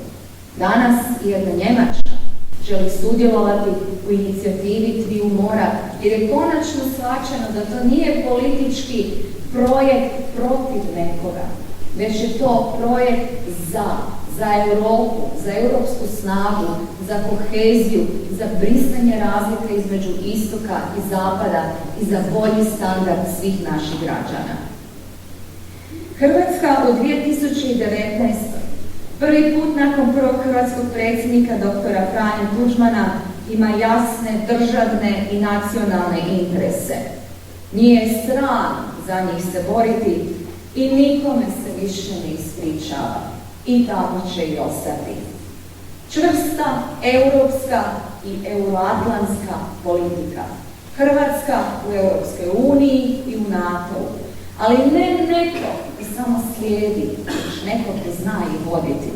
Danas jedna Njemačka želi sudjelovati u inicijativi Triju mora, jer je konačno shvaćeno da to nije politički projekt protiv nekoga, već je to projekt za Europu, za europsku snagu, za koheziju, za brisanje razlike između istoka i zapada i za bolji standard svih naših građana. Hrvatska u 2019. prvi put nakon prvog hrvatskog predsjednika doktora Franje Tuđmana ima jasne državne i nacionalne interese. Nije sram za njih se boriti i nikome se više ne ispričava. I tako će i ostati. Čvrsta europska i euroatlantska politika. Hrvatska u Europskoj uniji i u NATO-u. Ali ne neko koji samo slijedi, već neko koji zna i voditi.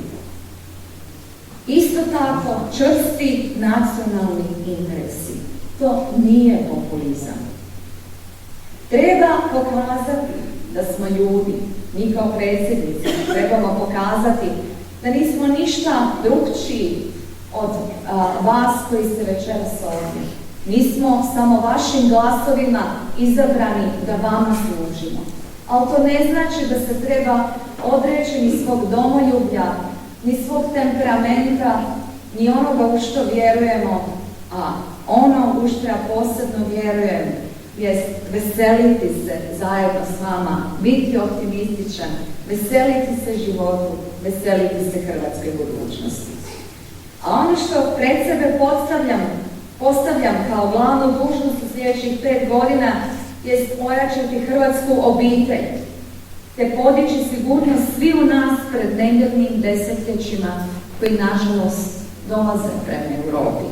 Isto tako, čvrsti nacionalni interesi. To nije populizam. Treba pokazati da smo ljudi, mi kao predsjednici, trebamo pokazati da nismo ništa drukčiji od vas koji ste večeras ovdje. Nismo samo vašim glasovima izabrani da vama služimo. ali to ne znači da se treba odreći ni svog domoljublja, ni svog temperamenta, ni onoga u što vjerujemo, a ono u što ja posebno vjerujem jest veseliti se zajedno s vama, biti optimističan, veseliti se životu, veseliti se hrvatskoj budućnosti. A ono što pred sebe postavljam kao glavnu dužnost u sljedećih 5 godina jest ojačati hrvatsku obitelj, te podići sigurnost svi u nas pred nemirnim desetljećima koji nažalost dolaze prema Europi.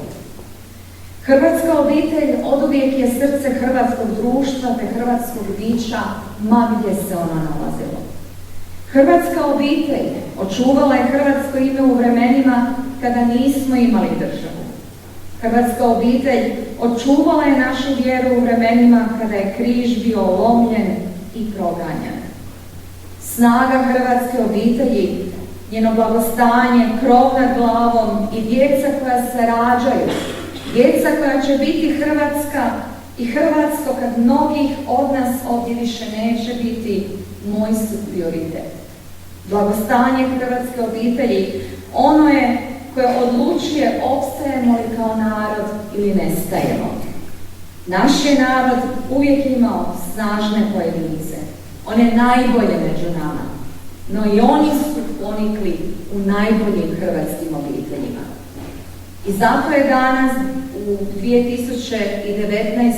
Hrvatska obitelj oduvijek je srce hrvatskog društva te hrvatskog bića ma gdje se ono nalazilo. Hrvatska obitelj očuvala je hrvatsko ime u vremenima kada nismo imali državu. Hrvatska obitelj očuvala je našu vjeru u vremenima kada je križ bio lomljen i proganjan. Snaga hrvatske obitelji, njeno blagostanje, krov nad glavom i djeca koja se rađaju, djeca koja će biti hrvatska i hrvatsko kad mnogih od nas ovdje više neće biti, moj su prioritet. Blagostanje hrvatske obitelji, ono je koje odlučuje opstajemo li kao narod ili nestajemo. Naš je narod uvijek imao snažne pojedince, one najbolje među nama, no i oni su ponikli u najboljim hrvatskim obiteljima. I zato je danas u 2019.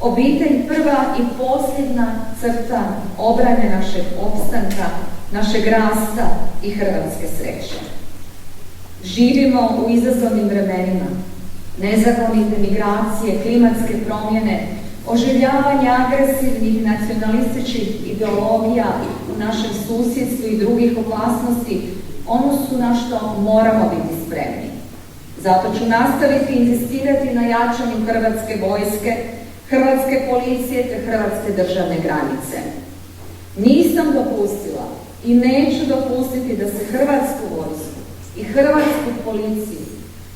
obitelj prva i posljedna crta obrane našeg opstanka, našeg rasta i hrvatske sreće. Živimo u izazovnim vremenima, nezakonite migracije, klimatske promjene, oživljavanje agresivnih nacionalističkih ideologija u našem susjedstvu i drugih opasnosti, ono su na što moramo biti spremni. Zato ću nastaviti inzistirati na jačanju hrvatske vojske, hrvatske policije te hrvatske državne granice. Nisam dopustila i neću dopustiti da se hrvatsku vojsku i hrvatsku policiju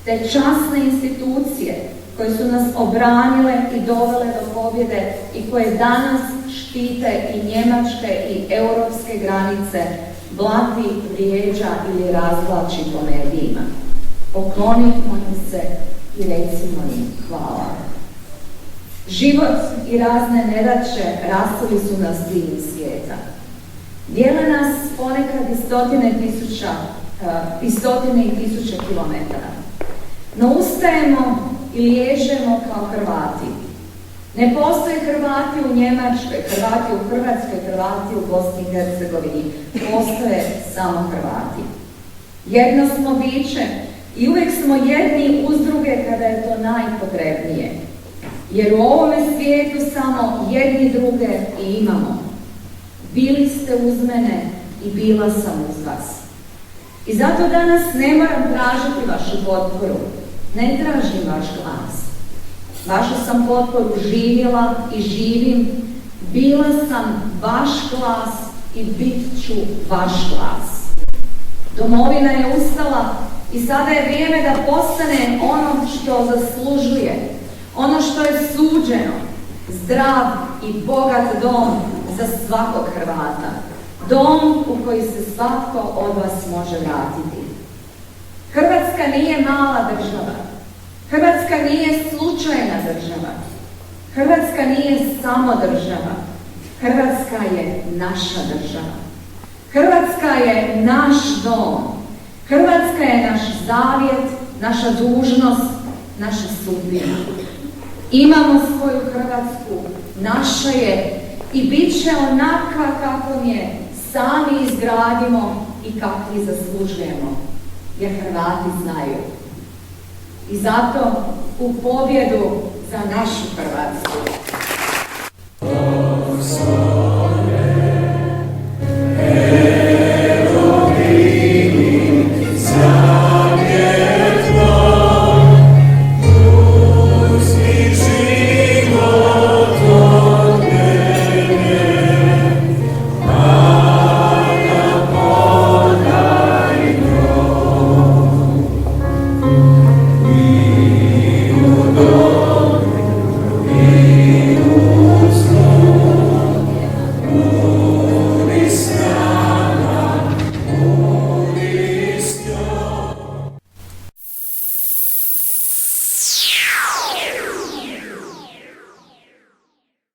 te časne institucije koje su nas obranile i dovele do pobjede i koje danas štite i njemačke i europske granice blati, vrijeđa ili razvlači po medijima. Poklonimo im se i recimo im hvala. Život i razne nedaće rastali su nas diljem svijeta. Dijele nas ponekad i stotine tisuće kilometara. No ustajemo i liježemo kao Hrvati. Ne postoje Hrvati u Njemačkoj, Hrvati u Hrvatskoj, Hrvati u Bosni i Hercegovini. Postoje samo Hrvati. Jedno smo biće i uvijek smo jedni uz druge kada je to najpotrebnije. Jer u ovome svijetu samo jedni druge i imamo. Bili ste uz mene i bila sam uz vas. I zato danas ne moram tražiti vašu potporu. Ne tražim vaš glas. Vašu sam potporu živjela i živim. Bila sam vaš glas i bit ću vaš glas. Domovina je ustala i sada je vrijeme da postane ono što zaslužuje. Ono što je suđeno. Zdrav i bogat dom za svakog Hrvata. Dom u koji se svatko od vas može vratiti. Hrvatska nije mala država. Hrvatska nije slučajna država. Hrvatska nije samo država. Hrvatska je naša država. Hrvatska je naš dom. Hrvatska je naš zavjet, naša dužnost, naša sudbina. Imamo svoju Hrvatsku, naša je i bit će onakva kakvom je sami izgradimo i kakvi zaslužujemo, jer Hrvati znaju. I zato u pobjedu za našu Hrvatsku.